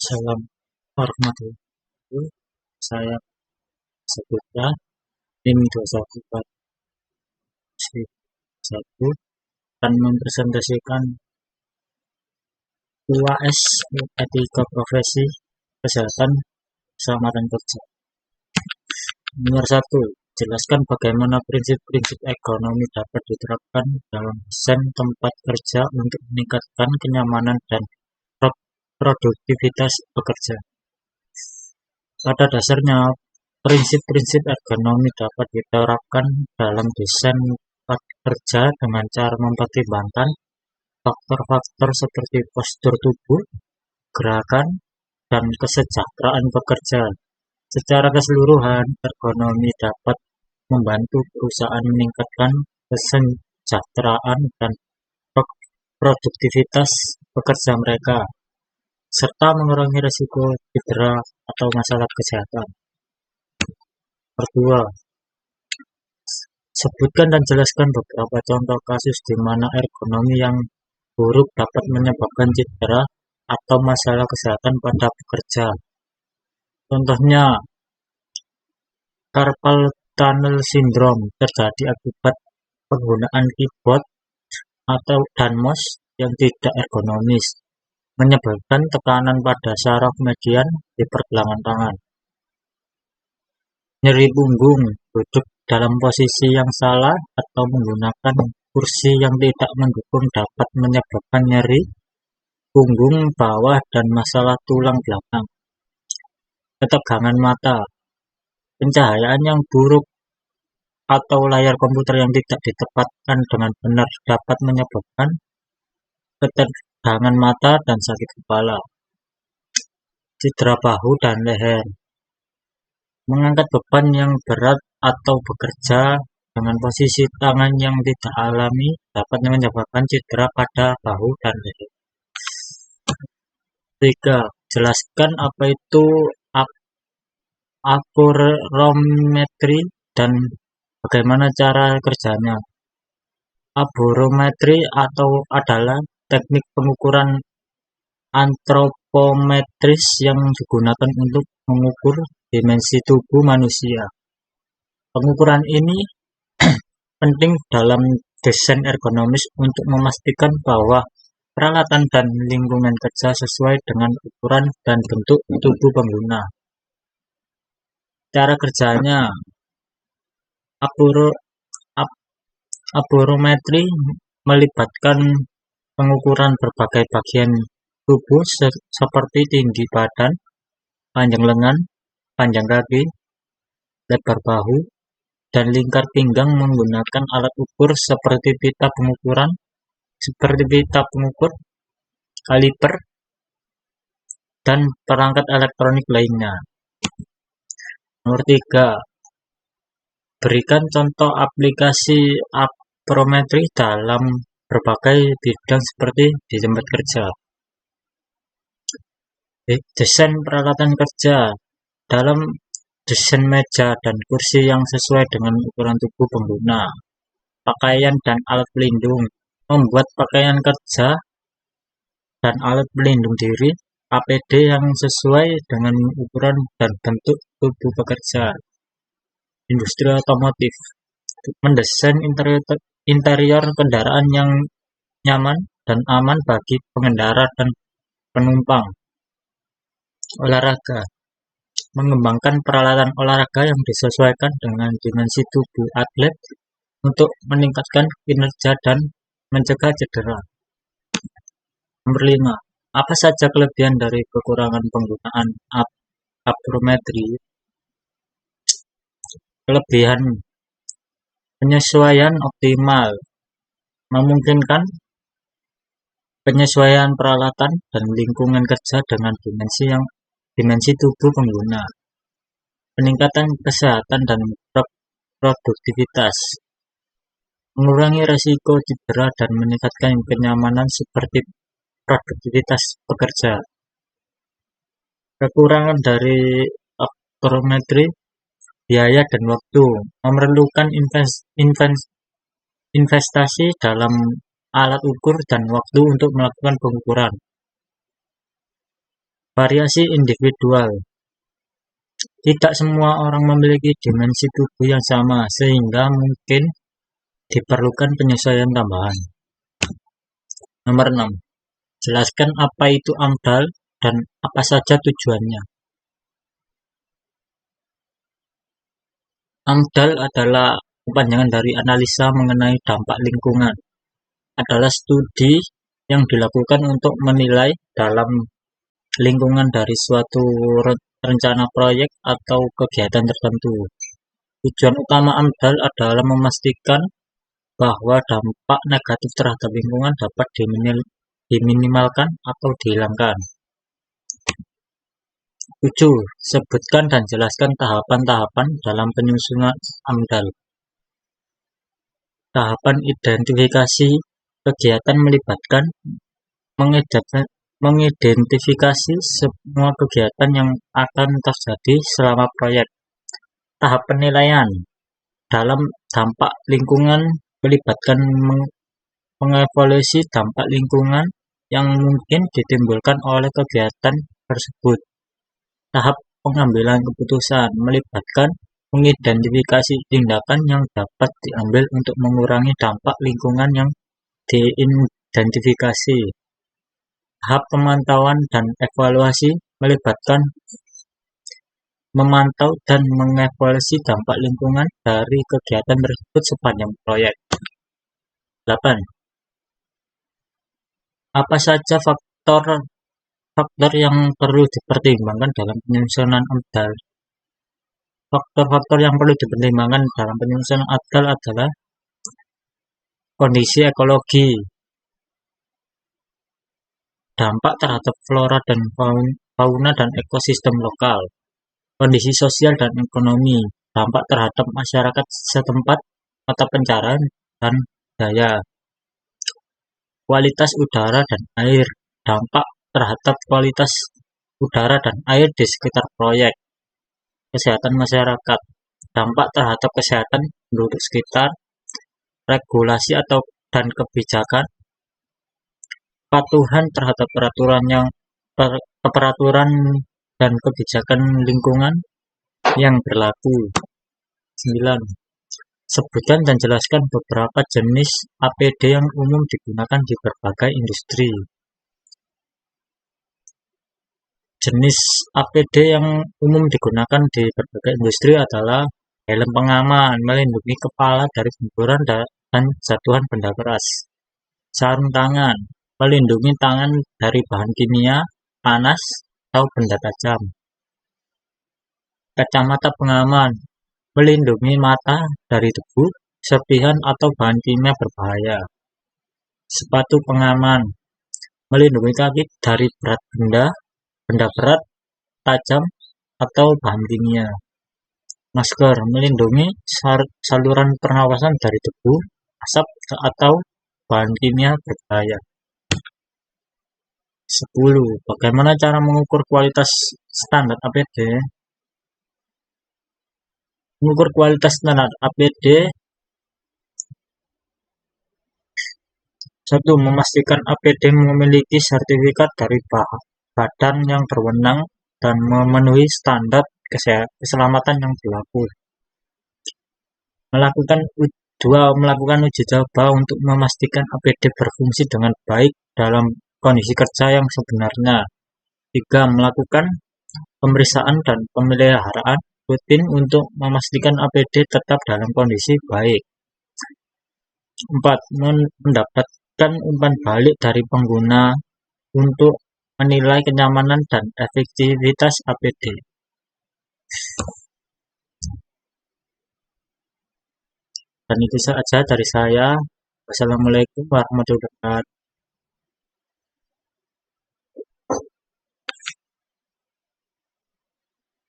Salam warahmatullahi wabarakatuh. Saya Saputra, NIM 21491 akan mempresentasikan UAS Etika Profesi Kesehatan Keselamatan Kerja. Nomor 1. Jelaskan bagaimana prinsip-prinsip ekonomi dapat diterapkan dalam desain tempat kerja untuk meningkatkan kenyamanan dan produktivitas pekerja. Pada dasarnya, prinsip-prinsip ergonomi dapat diterapkan dalam desain tempat kerja dengan cara mempertimbangkan faktor-faktor seperti postur tubuh, gerakan, dan kesejahteraan pekerja. Secara keseluruhan, ergonomi dapat membantu perusahaan meningkatkan kesejahteraan dan produktivitas pekerja mereka, serta mengurangi risiko cedera atau masalah kesehatan. Kedua, sebutkan dan jelaskan beberapa contoh kasus di mana ergonomi yang buruk dapat menyebabkan cedera atau masalah kesehatan pada pekerja. Contohnya, carpal tunnel syndrome terjadi akibat penggunaan keyboard dan mouse yang tidak ergonomis, menyebabkan tekanan pada saraf median di pergelangan tangan. Nyeri punggung, duduk dalam posisi yang salah atau menggunakan kursi yang tidak mendukung dapat menyebabkan nyeri punggung bawah dan masalah tulang belakang. Ketegangan mata, pencahayaan yang buruk atau layar komputer yang tidak ditempatkan dengan benar dapat menyebabkan ketegangan mata dan sakit kepala. Cedera bahu dan leher, mengangkat beban yang berat atau bekerja dengan posisi tangan yang tidak alami dapat menyebabkan cedera pada bahu dan leher. 3. Jelaskan apa itu aborometri dan bagaimana cara kerjanya. Aborometri adalah teknik pengukuran antropometris yang digunakan untuk mengukur dimensi tubuh manusia. Pengukuran ini penting dalam desain ergonomis untuk memastikan bahwa peralatan dan lingkungan kerja sesuai dengan ukuran dan bentuk tubuh pengguna. Cara kerjanya, aborometri melibatkan pengukuran berbagai bagian tubuh seperti tinggi badan, panjang lengan, panjang kaki, lebar bahu, dan lingkar pinggang menggunakan alat ukur seperti pita pengukur, kaliper, dan perangkat elektronik lainnya. Nomor 3. Berikan contoh aplikasi aborometri dalam berbagai bidang seperti di tempat kerja. Desain peralatan kerja, dalam desain meja dan kursi yang sesuai dengan ukuran tubuh pengguna. Pakaian dan alat pelindung, membuat pakaian kerja dan alat pelindung diri APD yang sesuai dengan ukuran dan bentuk tubuh pekerja. Industri otomotif, mendesain interior kendaraan yang nyaman dan aman bagi pengendara dan penumpang. Olahraga, mengembangkan peralatan olahraga yang disesuaikan dengan dimensi tubuh atlet untuk meningkatkan kinerja dan mencegah cedera. Nomor 5. Apa saja kelebihan dari kekurangan penggunaan aborometri? Kelebihan: penyesuaian optimal, memungkinkan penyesuaian peralatan dan lingkungan kerja dengan dimensi tubuh pengguna. Peningkatan kesehatan dan produktivitas, mengurangi risiko cedera dan meningkatkan kenyamanan seperti produktivitas pekerja. Kekurangan dari aborometri: biaya dan waktu, memerlukan investasi dalam alat ukur dan waktu untuk melakukan pengukuran. Variasi individual. Tidak semua orang memiliki dimensi tubuh yang sama, sehingga mungkin diperlukan penyesuaian tambahan. Nomor 6. Jelaskan apa itu AMDAL dan apa saja tujuannya. AMDAL adalah kepanjangan dari analisa mengenai dampak lingkungan. Adalah studi yang dilakukan untuk menilai dalam lingkungan dari suatu rencana proyek atau kegiatan tertentu. Tujuan utama AMDAL adalah memastikan bahwa dampak negatif terhadap lingkungan dapat diminimalkan atau dihilangkan. 7. Sebutkan dan jelaskan tahapan-tahapan dalam penyusunan AMDAL. Tahapan identifikasi kegiatan melibatkan mengidentifikasi semua kegiatan yang akan terjadi selama proyek. Tahap penilaian dalam dampak lingkungan melibatkan mengevaluasi dampak lingkungan yang mungkin ditimbulkan oleh kegiatan tersebut. Tahap pengambilan keputusan melibatkan mengidentifikasi tindakan yang dapat diambil untuk mengurangi dampak lingkungan yang diidentifikasi. Tahap pemantauan dan evaluasi melibatkan memantau dan mengevaluasi dampak lingkungan dari kegiatan tersebut sepanjang proyek. 8. Apa saja faktor yang perlu dipertimbangkan dalam penyusunan AMDAL? Faktor-faktor yang perlu dipertimbangkan dalam penyusunan AMDAL adalah kondisi ekologi, dampak terhadap flora dan fauna dan ekosistem lokal, kondisi sosial dan ekonomi, dampak terhadap masyarakat setempat, mata pencaharian dan daya, kualitas udara dan air, dampak terhadap kualitas udara dan air di sekitar proyek, kesehatan masyarakat, dampak terhadap kesehatan penduduk sekitar, regulasi dan kebijakan, kepatuhan terhadap peraturan dan kebijakan lingkungan yang berlaku. 9. Sebutkan dan jelaskan beberapa jenis APD yang umum digunakan di berbagai industri. Jenis APD yang umum digunakan di berbagai industri adalah helm pengaman, melindungi kepala dari benturan dan jatuhan benda keras. Sarung tangan, melindungi tangan dari bahan kimia, panas, atau benda tajam. Kacamata pengaman, melindungi mata dari debu, serpihan atau bahan kimia berbahaya. Sepatu pengaman, melindungi kaki dari berat benda berat, tajam, atau bahan kimia. Masker, melindungi saluran pernapasan dari debu, asap, atau bahan kimia berbahaya. 10. Bagaimana cara mengukur kualitas standar APD? Mengukur kualitas standar APD. 1. Memastikan APD memiliki sertifikat dari badan yang berwenang dan memenuhi standar keselamatan yang berlaku. Melakukan uji coba untuk memastikan APD berfungsi dengan baik dalam kondisi kerja yang sebenarnya. 3. Melakukan pemeriksaan dan pemeliharaan rutin untuk memastikan APD tetap dalam kondisi baik. 4. Mendapatkan umpan balik dari pengguna untuk menilai kenyamanan dan efektivitas APD. Dan itu saja dari saya. Wassalamualaikum warahmatullahi wabarakatuh.